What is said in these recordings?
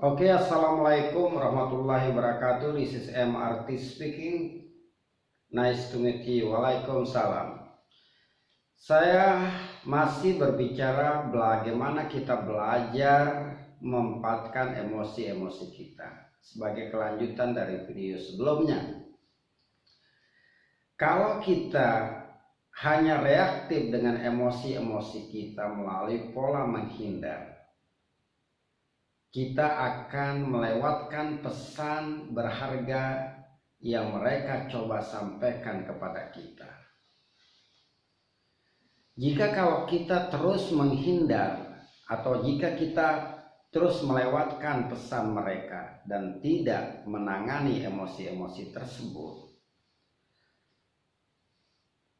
Oke, assalamualaikum warahmatullahi wabarakatuh. This is MRT speaking. Nice to meet you. Waalaikumsalam. Saya masih berbicara bagaimana kita belajar memanfaatkan emosi-emosi kita sebagai kelanjutan dari video sebelumnya. Kalau kita hanya reaktif dengan emosi-emosi kita melalui pola menghindar, kita akan melewatkan pesan berharga yang mereka coba sampaikan kepada kita. Jika kalau kita terus menghindar atau jika kita terus melewatkan pesan mereka dan tidak menangani emosi-emosi tersebut,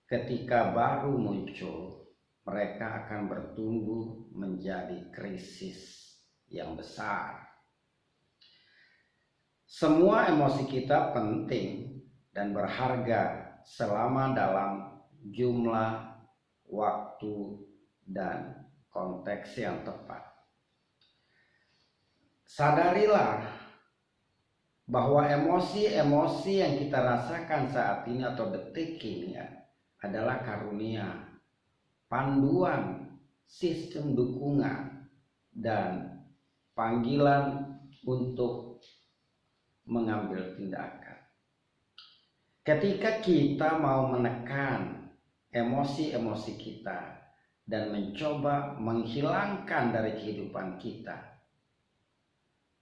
ketika baru muncul, mereka akan bertumbuh menjadi krisis yang besar. Semua emosi kita penting dan berharga selama dalam jumlah, waktu, dan konteks yang tepat. Sadarilah bahwa emosi-emosi yang kita rasakan saat ini atau detik ini adalah karunia, panduan, sistem dukungan, dan panggilan untuk mengambil tindakan. Ketika kita mau menekan emosi-emosi kita dan mencoba menghilangkan dari kehidupan kita,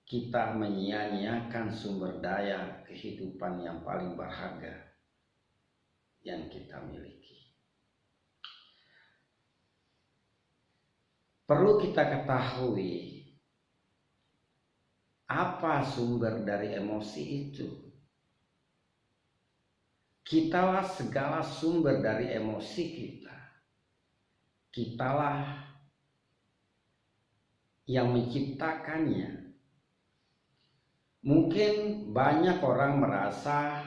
kita menyia-nyiakan sumber daya kehidupan yang paling berharga yang kita miliki. Perlu kita ketahui apa sumber dari emosi itu. Kitalah segala sumber dari emosi kita. Kitalah yang menciptakannya. Mungkin banyak orang merasa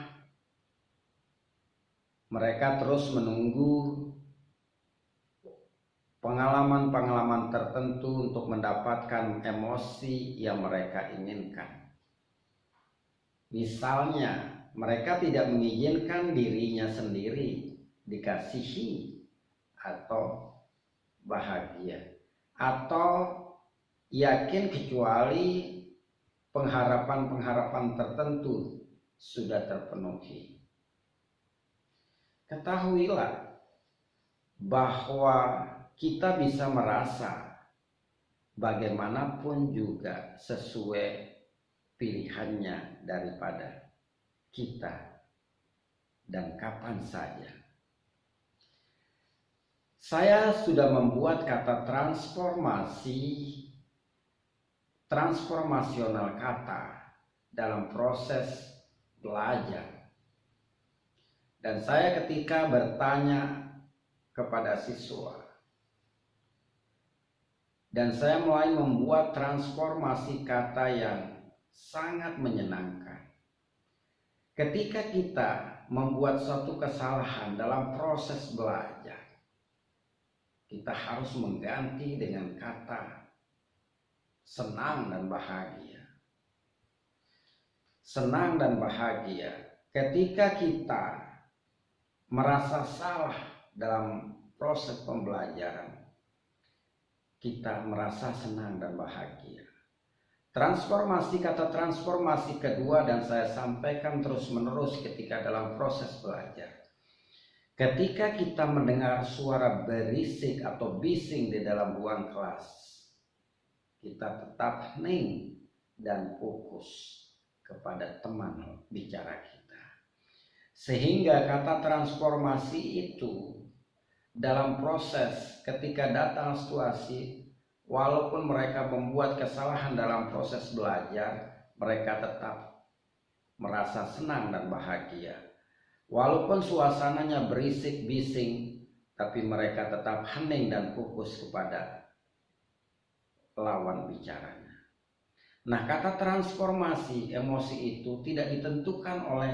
mereka terus menunggu pengalaman-pengalaman tertentu untuk mendapatkan emosi yang mereka inginkan. Misalnya, mereka tidak mengizinkan dirinya sendiri dikasihi atau bahagia, atau yakin kecuali pengharapan-pengharapan tertentu sudah terpenuhi. Ketahuilah bahwa kita bisa merasa bagaimanapun juga sesuai pilihannya daripada kita dan kapan saja. Saya sudah membuat kata transformasional kata dalam proses belajar. Dan saya ketika bertanya kepada siswa, dan saya mulai membuat transformasi kata yang sangat menyenangkan. Ketika kita membuat suatu kesalahan dalam proses belajar, kita harus mengganti dengan kata senang dan bahagia. Senang dan bahagia. Ketika kita merasa salah dalam proses pembelajaran, kita merasa senang dan bahagia. Kata transformasi kedua, dan saya sampaikan terus-menerus ketika dalam proses belajar. Ketika kita mendengar suara berisik atau bising di dalam ruang kelas, kita tetap hening dan fokus kepada teman bicara kita. Sehingga kata transformasi itu dalam proses ketika datang situasi, walaupun mereka membuat kesalahan dalam proses belajar, mereka tetap merasa senang dan bahagia. Walaupun suasananya berisik bising, tapi mereka tetap hening dan fokus kepada lawan bicaranya. Nah, kata transformasi emosi itu tidak ditentukan oleh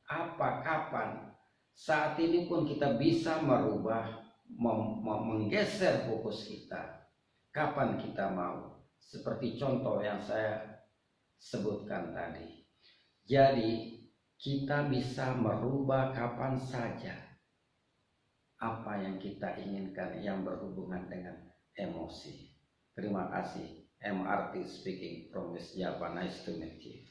apa, kapan. Saat ini pun kita bisa merubah, menggeser fokus kita kapan kita mau. Seperti contoh yang saya sebutkan tadi. Jadi kita bisa merubah kapan saja apa yang kita inginkan yang berhubungan dengan emosi. Terima kasih. MRT speaking from West Java. Nice to meet you.